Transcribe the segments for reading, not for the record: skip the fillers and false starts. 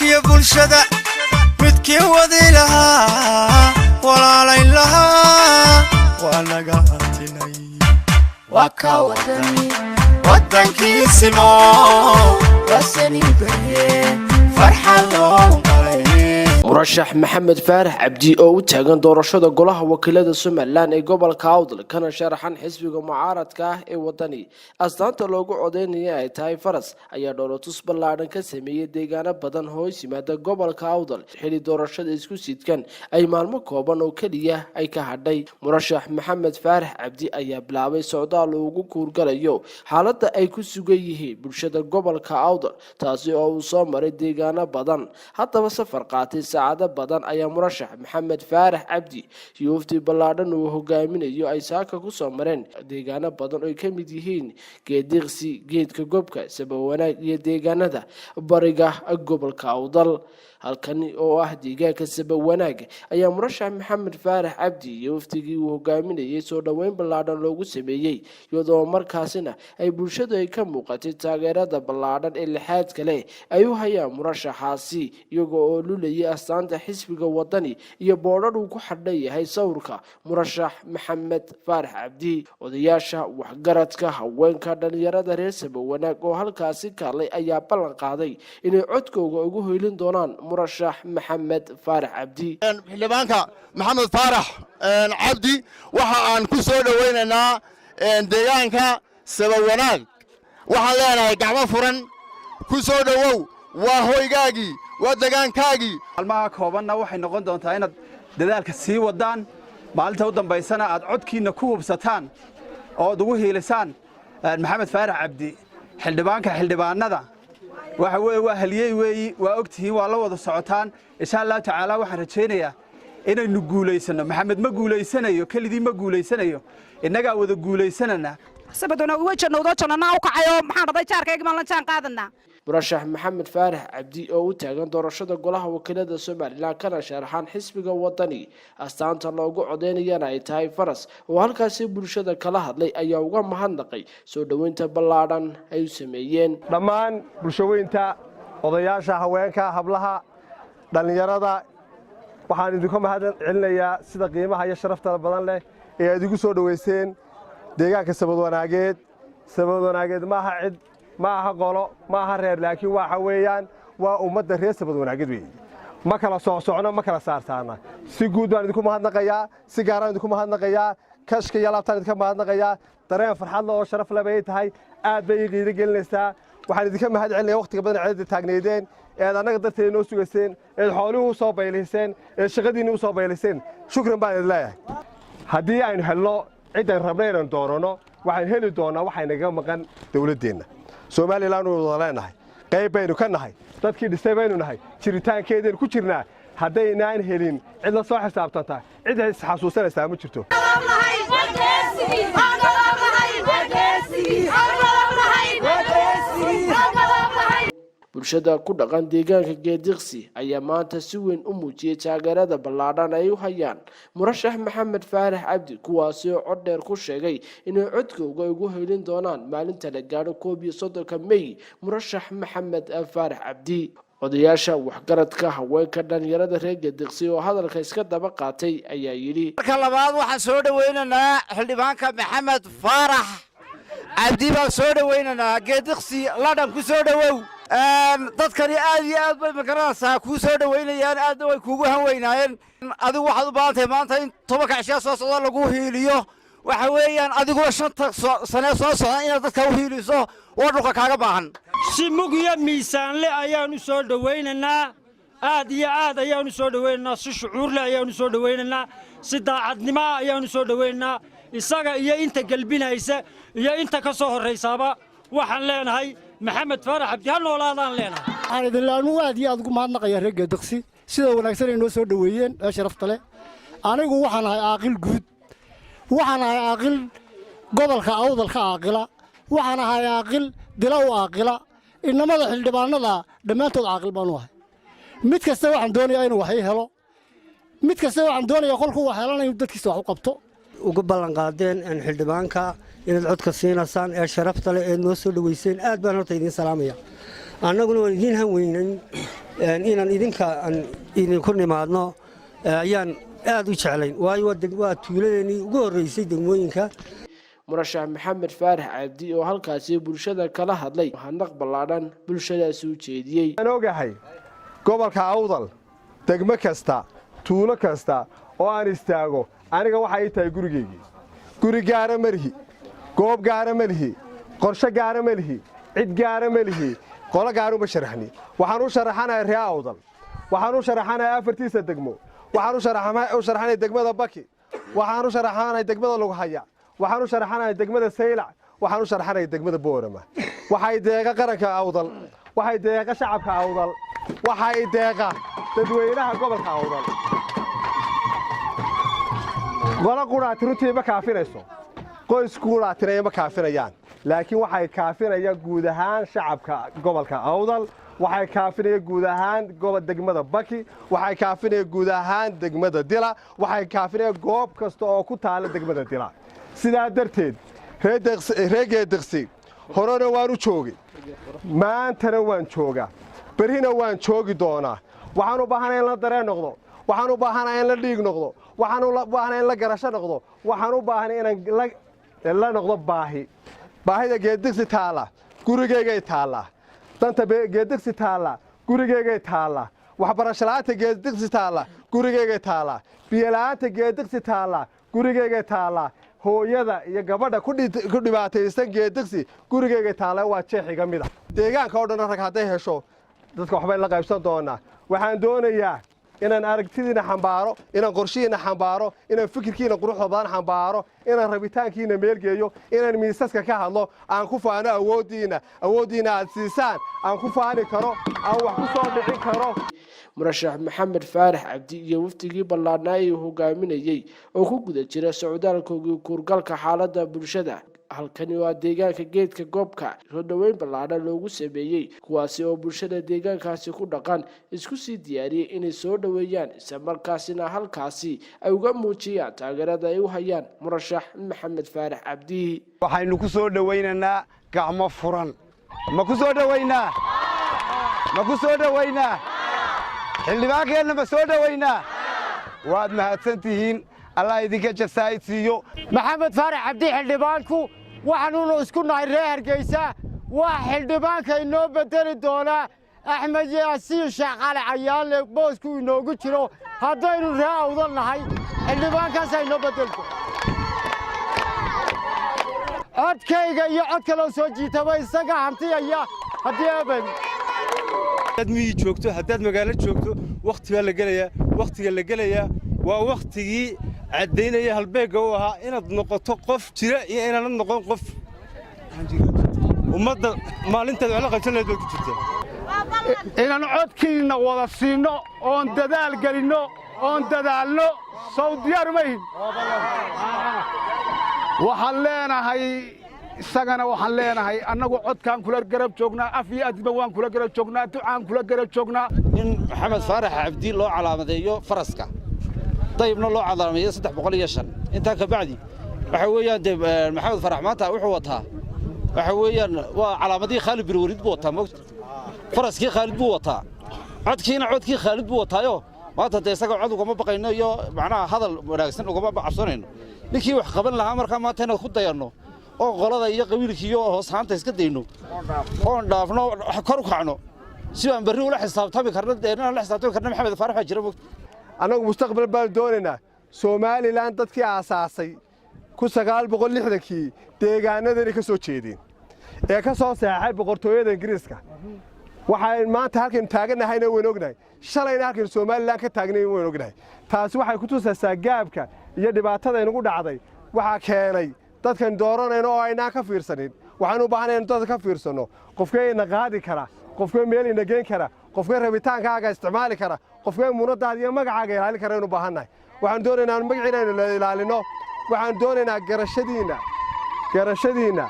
يا بلشدة متكي وذي لها ولا لين لها وانا قاتني وكا وطني وطنكي سمو وسني بريه فرحة لهم مرشح محمد فارح عبدي oo u taagan doorashada golaha wakiilada Soomaaliland ee gobolka Awdal kana sharaxan xisbiga mucaaradka ah ee wadani astaanta loogu codeynaya ay tahay faras ayaa dowlatus ballaaran ka sameeyay deegaano badan hoos yimaada gobolka Awdal xilli doorashada isku sidkan ay maalmo kooban oo kaliya ay ka hadhay murashax maxamed faarax cabdi ayaa bilaabay socdaal ugu kuurgalayo xaaladda ay ku sugan yihiin bulshada gobolka Awdal taasi oo uu soo maray deegaano badan haddaba safar qaatay saacado badan ayaa murashax maxamed faarax cabdi yuufti ballaaran uu hogaaminayo ay saaka ku soo mareen deegaano badan oo ka mid yihiin geediqsi geedka gobka sabawanaag iyo deegaanada bariga gobolka Awdal halkani oo ah deegaanka sabawanaag ayaa murashax maxamed faarax cabdi yuuftigii uu hogaaminayay soo dhaweyn ballaaran loogu sameeyay iyadoo markaasina ay bulshadu ay ka muuqatay taageerada ballaaran ee lixaad kale ay u hayaan murashaxaasi iyagoo oo lulayay astaanta xisbiga wadani iyo boodhar uu ku xadhan yahay sawirka murashax maxamed faarax cabdi odayaasha waxgaradka haweenka dhalinyarada reer sabawanaag oo halkaasi kaalay ayaa ballan qaaday inay codkooda ugu hoylin doonaan murashax maxamed faarax cabdi xildhibaanka maxamed faarax cabdi waxa aan ku soo dhaweynaynaa deegaanka sabawanaag waxaan leenahay gacmo furan ku soo dhawow waa hoygaagii waa deegaankaagii maalmaha koobanna waxay noqon doontaa inaad dadaalka sii wadaan maalinta u dambaysana aad codkiina ku hubsataan oo aad ugu hiilisaan maxamed faarax cabdi xildhibaanada waxa weeye waa haliyey weeyi waa ogtihiin waa la wada socotaan insha Allah tacaala waxaan rajaynayaa inaynu guulaysano maxamed ma guulaysanayo kelidii ma guulaysanayo innaga wada guulaysanana sabadona wajahno janana u kacayo maxaan rabay jaarkayga ma la jaan qaadana murashax maxamed faarax cabdi oo u taagan doorashada golaha wakiilada Soomaaliland kana sharaxan xisbiga wadani astaanta loogu codeynayana ay tahay faras oo halkaasi bulshada kala hadlay ayaa uga mahadnaqay soo dhaweynta ballaaran ay sameeyeen dhammaan bulshooyinka odayaasha haweenka hablaha dhalinyarada waxaan idinku mahad celinayaa sida qiimaha iyo sharafta badan leh ee aad igu soo dhaweyseen deegaanka sabadwanaageed maaha cid ma aha qolo ma aha reer laakiin waxa weeyaan waa ummadda reer sabadwanaageed weeye ma kala socno ma kala saartaana si guud baan idinku mahadnaqayaa si gaar ah idinku mahadnaqayaa kashka iyo laabtaan idinka mahadnaqayaa dareen farxad leh oo sharaf leh bay tahay aad bay qiiro gelinaysaa waxaan idinka mahad celinayaa waqtiga badan ceedda taagneedeen ee anaga darteed noo sugayseen ee xooluhu soo bayliseen ee shaqadiina u soo bayliseen shukran baan idin leeyahay haddii aynu helno ciidan rabnay inaan doorano waxaan heli doonaa waxa inaga maqan dawladdeena Soomaaliland oo wada leenahay qayb baynu ka nahay dadkii dhisay baynu nahay jiritaankeedeen ku jirnaa haddaynaan helin cid la soo xisaabtanta cid is xasuusanaysaa ma jirto bulshada ku dhaqan deegaanka geediqsi ayaa maanta si weyn u muujiyay taageerada ballaaran ay u hayaan murashax maxamed faarax cabdi kuwaasi oo cod dheer ku sheegay inay codkooda ugu helin doonaan maalinta la gaadho 31 May murashax maxamed faarax cabdi odayaasha waxgaradka haweenka dhalinyarada reer geediqsi oo hadalka iska daba qaatay ayaa yiri marka labaad waxaan soo dhaweynaynaa xildhibaanka maxamed faarax cabdi baan soo dhaweynaynaa geediqsi ladhan ku soo dhawow dadkani aad iyo aad bay magaranaysaa kuu soo dhaweynayaan aadna way kuugu hanweynaayeen adigu waxaad u baahan tahay maanta in 10 cisho soo socda lagu hiiliyo waxa weeyaan adiguna 5 sano soo socda inaad dadka u hiiliso oo dhulka kaaga baahan si mug iyo miisaan leh ayaan u soo dhaweynaynaa aad iyo aad ayaan u soo dhaweynaynaa si shucuur leh ayaan u soo dhaweynaynaa si daacadnimo ayaan u soo dhaweynaynaa isaga iyo inta galbinaysa iyo inta ka soo horeysaaba waxaan leenahay maxamed faarax cabdi ha noolaadaan leenahay aan idin laanu aad iyo aad ugu mahadnaqayaa reer geediqsi sida wanaagsan ay noo soo dhaweeyeen ee sharafta leh anigu waxaan ahay aaqil guud waxaan ahay aaqil gobolka Awdal ka aaqila waxaan ahay aaqil dilaw aaqila inamada xildhibaanada dhamaantood aaqil baan u ahay mid kasta waxaan doonayaa inuu wax helo mid kasta waxaan doonayaa qolku wax helanayo dadkiisa wax u qabto uga ballan qaadeen in xildhibaanka inaad codka siinasaan ee sharafta leh ee noo soo dhaweyseen aad baan horta idin salaamaya annaguna waan idin hanweynayn inaan idinku nimaadno ayaan aad u jeclayn waayo waa tuuladeennii ugu horreysay degmooyinka murashax maxamed faarax cabdi oo halkaasi bulshada kala hadlay mahadnaq ballaadhan bulshadaasi u jeediyey aan ogahay gobolka awdal degmo kasta tuulo kasta oo aan istaago aniga waxa ay tahay gurigeygii guri gaara ma lihi goob gaara ma lihi qorshe gaara ma lihi cid gaara ma lihi qolo gaara uma sharaxni waxaan u sharaxanahay reer awdal waxaan u sharaxanahay afartiisa degmo waxaan u sharaxanahay degmada baki waxaan u sharaxanahay degmada lughaya waxaan u sharaxanahay degmada saylac waxaan u sharaxanahay degmada boorama waxay deeqa qaranka awdal waxay deeqa shacabka awdal waxay deeqa dadweynaha gobolka awdal qolo quraati runtii ma kaafinayso qoys quraatinaya ma kaafinayaan laakiin waxay kaafinaya guud ahaan shacabka gobolka awdal waxay kaafinaya guud ahaan degmada baki waxay kaafinaya guud ahaan degmada dila waxay kaafinaya goob kasta oo ku taala degmada dila sidaa darteed reer geediqsi horena waan u joogay maantana waan joogaa berrina waan joogi doonaa waxaan u baahanahay in la dareen noqdo waxaan u baahanahay in la dhiig noqdo waxaan u baahanahay in la garasho noqdo waxaan u baahanahay inaan la noqdo baahida geediqsi taalla gurigeygay taallaa danta geediqsi taalla gurigeygay taallaa waxbarasho la'aanta geediqsi taalla gurigeygay taallaa biyola'aanta geediqsi taalla gurigeygay taallaa hooyada iyo gabadha ku dhibaataysan geediqsi gurigeyga taala waa jeexiga mida deegaanka oo dhan rag hadday hesho dadka waxbay la qaybsan doonaa waxaan doonayaa inaan aragtidiina xambaaro inaan qorshihiina xambaaro inaan fikirkiina quruxda badan xambaaro inaan rabitaankiina meelgeeyo inaan miisaska ka hadlo aan ku faano awooddiina aad siisaan aan ku faani karo aan wax ku soo dhicin karo murashax maxamed faarax cabdi iyo waftigii ballaadhnaa uu hogaaminayey oo ku guda jira socdaalkoogii kuurgalka xaaladda bulshada halkani waa deegaanka geedka goobka soo dhoweyn ballaadhan loogu sameeyey kuwaasi oo bulshada deegaankaasi ku dhaqan isku sii diyaariyey inay soo dhoweeyaan isla markaasina halkaasi ay uga muujiyaan taageerada ay u hayaan murashax maxamed faarax cabdi waxaynu ku soo dhoweynaynaa gacmo furan ma ku soo dhoweynaa xildhibaankeenna ma soo dhoweynaa waad mahadsantihiin allah idinka jasaa'id siiyo maxamed faarax cabdi xildhibaanku waxaanuunu isku nahay reer hargeysa waa xildhibaanka inoo bedeli doonaa axmed yaasiin sheekh cali cayaanle boosku inoogu jiro haddaynu reer awdal nahay xildhibaankaasaa inoo bedelto codkayga iyo cod kaloo soo jiitaba isaga hantiyaya haddii aabadi haddaad miyi joogto haddaad magaalo joogto wakhtigaa la gelayaa waa wakhtigii caddaynaya halbeegga u ahaa inaad noqoto qof jira iyo inaanad noqon qof ummadda maalintaad wax la qabsan lahayd baad ku jirtaa inaan codkiinna wada siinno oon dadaal gelinno oon dadaalno sow diyaar mahin waxaan leenahay isagana waxaan leenahay annagu codkaan kula garab joognaa af iyo adba waan kula garab joognaa ducaan kula garab joognaa in maxamed faarax cabdi loo calaamadeeyo faraska dayibna loo calaamadeeyo 305 intaa ka bacdi waxa weeyaan maxamed faarax maanta wuxuu wataa waxa weeyaan waa calaamadii Khalid bin Waliid buu wataa moogta faraskii Khalid buu wataa codkii Khalid buu wataayo maanta isaga cod ugama baqayno iyo macnaha hadal wanaagsan ugama cabsanayno ninkii wax qaban lahaa markaa maanta inaan ku dayano oo qolada iyo qabiilkii iyo hoos haanta iska dayno oo dhaafno kor u kacno si aan bari ula xisaabtami karno la xisaabtami karno maxamed faarax jira anagu mustaqbal baan doonaynaa Soomaaliland dadkii aasaasay 1960kii deegaanadani ka soo jeedeen ee ka soo saxay boqortooyada Ingiriiska waxay maanta halkan taaganahayna weyn ognahay shalayna halkan Soomaaliland ka taagnay weyn ognahay taasi waxay ku tusaysaa gaabka iyo dhibaatada inagu dhacday waxa keenay dadkan dooranayna oo aynaa ka fiirsanin waxaan u baahanahay in dadka ka fiirsano qofkeena qaadi kara qofkee meel ina geen kara qofkee rabitaankaaga isticmaali kara qofkee muunadaada iyo magacaaga ilaalin kara inuu baahannahay waxaan doonaynaa magaciina inuu ilaalino waxaan doonaynaa garashadiina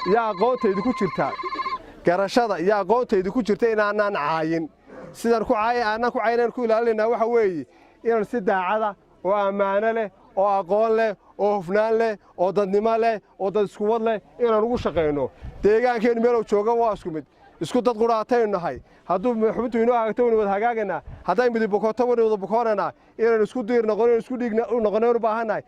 iyo aqoontaydu ku jirta garashada iyo aqoontaydu ku jirta inaanaan caayin sidaan ku caayinaan ku ilaalinaa waxa weeye inaan si daacada oo ammaano leh oo aqoon leh oo hufnaan leh oo dadnimo leh oo dad isku wad leh inaan ugu shaqeyno deegaankeen meel jooga waa isku mid isku dad quraataynu nahay hadduu xubintu inoo hagaagto waynu wada hagaagana hadday midib bukoto waynu wada bukoonana inaynu isku diir noqono isku dhiig noqono u baahannahay